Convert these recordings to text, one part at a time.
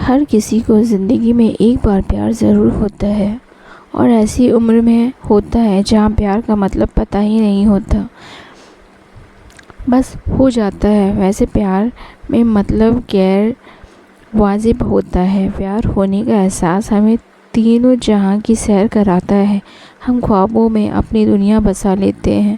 हर किसी को ज़िंदगी में एक बार प्यार ज़रूर होता है, और ऐसी उम्र में होता है जहाँ प्यार का मतलब पता ही नहीं होता, बस हो जाता है। वैसे प्यार में मतलब गैर वाजिब होता है। प्यार होने का एहसास हमें तीनों जहाँ की सैर कराता है। हम ख्वाबों में अपनी दुनिया बसा लेते हैं।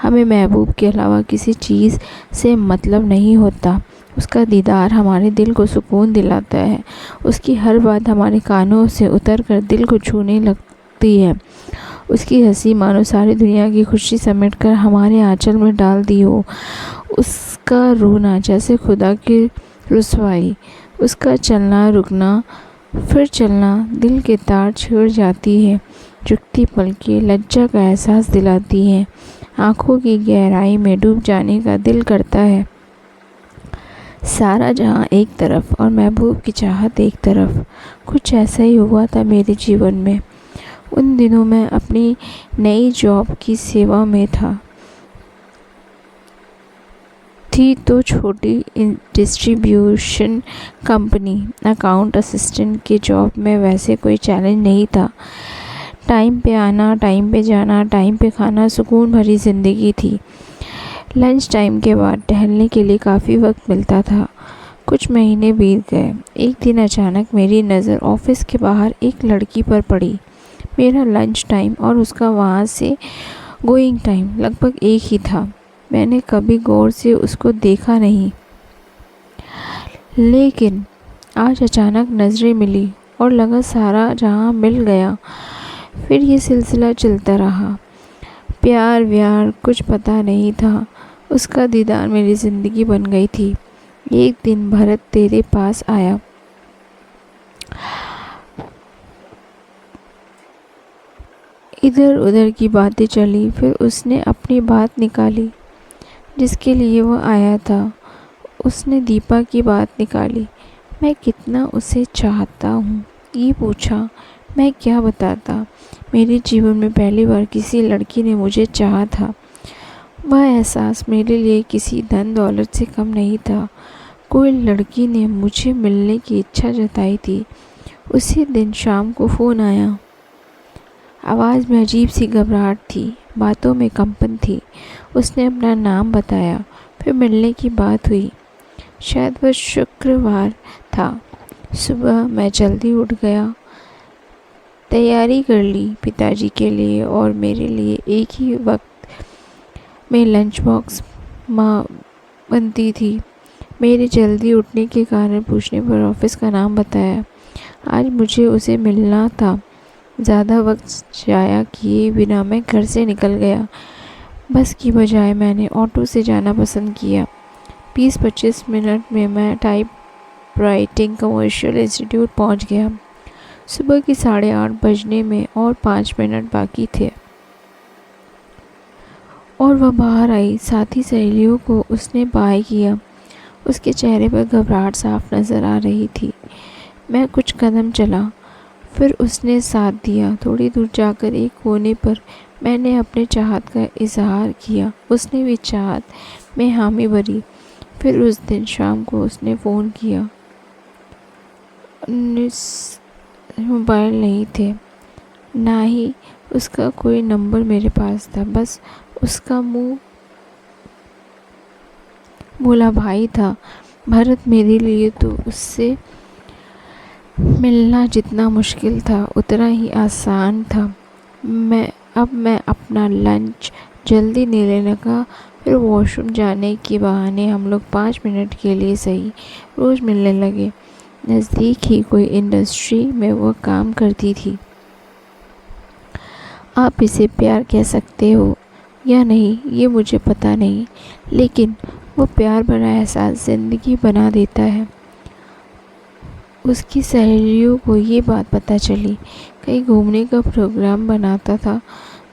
हमें महबूब के अलावा किसी चीज़ से मतलब नहीं होता। उसका दीदार हमारे दिल को सुकून दिलाता है। उसकी हर बात हमारे कानों से उतर कर दिल को छूने लगती है। उसकी हंसी मानो सारी दुनिया की खुशी समेट कर हमारे आंचल में डाल दी हो। उसका रोना जैसे खुदा की रुसवाई। उसका चलना रुकना फिर चलना दिल के तार छेड़ जाती है। झुकती पलकें लज्जा का एहसास दिलाती हैं। आँखों की गहराई में डूब जाने का दिल करता है। सारा जहाँ एक तरफ और महबूब की चाहत एक तरफ। कुछ ऐसा ही हुआ था मेरे जीवन में। उन दिनों मैं अपनी नई जॉब की सेवा में थी तो छोटी डिस्ट्रीब्यूशन कंपनी अकाउंट असिस्टेंट की जॉब में वैसे कोई चैलेंज नहीं था। टाइम पे आना, टाइम पे जाना, टाइम पे खाना, सुकून भरी ज़िंदगी थी। लंच टाइम के बाद टहलने के लिए काफ़ी वक्त मिलता था। कुछ महीने बीत गए। एक दिन अचानक मेरी नज़र ऑफिस के बाहर एक लड़की पर पड़ी। मेरा लंच टाइम और उसका वहाँ से गोइंग टाइम लगभग एक ही था। मैंने कभी गौर से उसको देखा नहीं, लेकिन आज अचानक नज़रें मिली और लगा सारा जहाँ मिल गया। फिर ये सिलसिला चलता रहा। प्यार व्यार कुछ पता नहीं था। उसका दीदार मेरी ज़िंदगी बन गई थी। एक दिन भरत तेरे पास आया। इधर उधर की बातें चली। फिर उसने अपनी बात निकाली। जिसके लिए वो आया था, उसने दीपा की बात निकाली। मैं कितना उसे चाहता हूँ ये पूछा। मैं क्या बताता। मेरे जीवन में पहली बार किसी लड़की ने मुझे चाहा था। वह एहसास मेरे लिए किसी धन दौलत से कम नहीं था। कोई लड़की ने मुझे मिलने की इच्छा जताई थी। उसी दिन शाम को फ़ोन आया। आवाज़ में अजीब सी घबराहट थी, बातों में कंपन थी। उसने अपना नाम बताया। फिर मिलने की बात हुई। शायद वह शुक्रवार था। सुबह मैं जल्दी उठ गया, तैयारी कर ली। पिताजी के लिए और मेरे लिए एक ही वक्त में लंच बॉक्स माँ बनती थी। मेरे जल्दी उठने के कारण पूछने पर ऑफिस का नाम बताया। आज मुझे उसे मिलना था। ज़्यादा वक्त जाया किए बिना मैं घर से निकल गया। बस की बजाय मैंने ऑटो से जाना पसंद किया। 20-25 मिनट में मैं टाइप राइटिंग कमर्शियल इंस्टीट्यूट पहुंच गया। सुबह की 8:30 बजने में और 5 मिनट बाकी थे और वह बाहर आई। साथी सहेलियों को उसने बाय किया। उसके चेहरे पर घबराहट साफ नज़र आ रही थी। मैं कुछ कदम चला, फिर उसने साथ दिया। थोड़ी दूर जाकर एक कोने पर मैंने अपने चाहत का इजहार किया। उसने भी चाहत में हामी भरी। फिर उस दिन शाम को उसने फ़ोन किया। मोबाइल नहीं थे, ना ही उसका कोई नंबर मेरे पास था। बस उसका मुंह भोला भाई था। भरत मेरे लिए तो उससे मिलना जितना मुश्किल था उतना ही आसान था। मैं अपना लंच जल्दी लेने लगा। फिर वॉशरूम जाने के बहाने हम लोग 5 मिनट के लिए सही रोज़ मिलने लगे। नज़दीक ही कोई इंडस्ट्री में वो काम करती थी। आप इसे प्यार कह सकते हो या नहीं ये मुझे पता नहीं, लेकिन वो प्यार भरा एहसास ज़िंदगी बना देता है। उसकी सहेलियों को ये बात पता चली। कहीं घूमने का प्रोग्राम बनाता था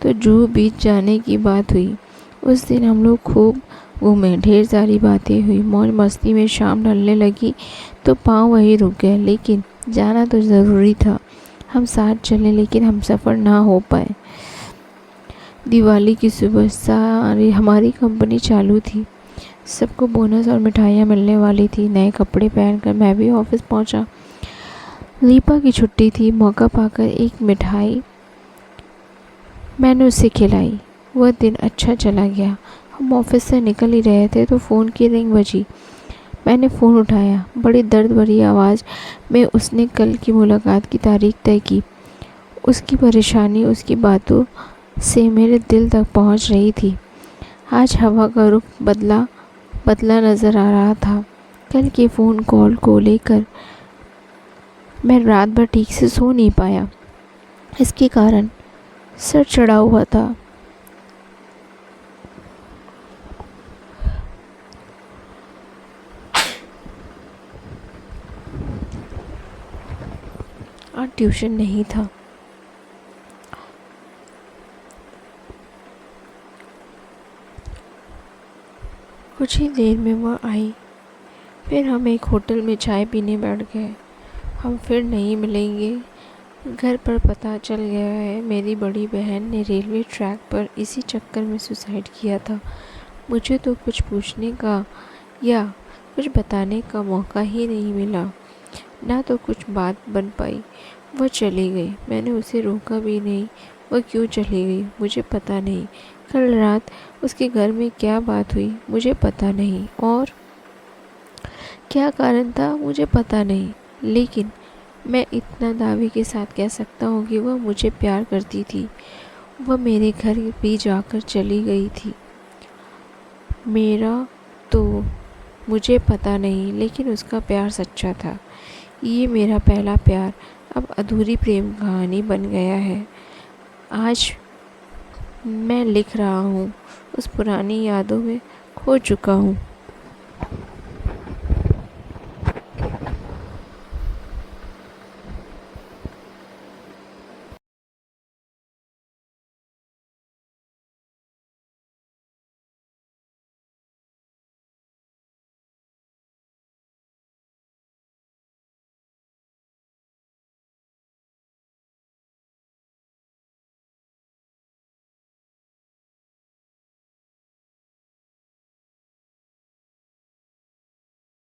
तो जुहू बीच जाने की बात हुई। उस दिन हम लोग खूब घूमे, ढेर सारी बातें हुई। मौज मस्ती में शाम ढलने लगी तो पाँव वहीं रुक गए, लेकिन जाना तो ज़रूरी था। हम साथ चले लेकिन हम सफ़र ना हो पाए। दिवाली की सुबह सारी हमारी कंपनी चालू थी। सबको बोनस और मिठाइयाँ मिलने वाली थी। नए कपड़े पहनकर मैं भी ऑफिस पहुंचा। दीपा की छुट्टी थी। मौका पाकर एक मिठाई मैंने उसे खिलाई। वह दिन अच्छा चला गया। हम ऑफिस से निकल ही रहे थे तो फ़ोन की रिंग बजी। मैंने फ़ोन उठाया। बड़ी दर्द भरी आवाज़ में उसने कल की मुलाकात की तारीख तय की। उसकी परेशानी उसकी बातों से मेरे दिल तक पहुंच रही थी। आज हवा का रुख बदला बदला नज़र आ रहा था। कल के फ़ोन कॉल को लेकर मैं रात भर ठीक से सो नहीं पाया। इसके कारण सर चढ़ा हुआ था। आज ट्यूशन नहीं था। कुछ ही देर में वह आई। फिर हम एक होटल में चाय पीने बैठ गए। हम फिर नहीं मिलेंगे। घर पर पता चल गया है मेरी बड़ी बहन ने रेलवे ट्रैक पर इसी चक्कर में सुसाइड किया था। मुझे तो कुछ पूछने का या कुछ बताने का मौका ही नहीं मिला, ना तो कुछ बात बन पाई। वह चली गई। मैंने उसे रोका भी नहीं। वह क्यों चली गई मुझे पता नहीं। कल रात उसके घर में क्या बात हुई मुझे पता नहीं, और क्या कारण था मुझे पता नहीं। लेकिन मैं इतना दावे के साथ कह सकता हूँ कि वह मुझे प्यार करती थी। वह मेरे घर भी जाकर चली गई थी। मेरा तो मुझे पता नहीं, लेकिन उसका प्यार सच्चा था। ये मेरा पहला प्यार अब अधूरी प्रेम कहानी बन गया है। आज मैं लिख रहा हूँ, उस पुरानी यादों में खो चुका हूँ।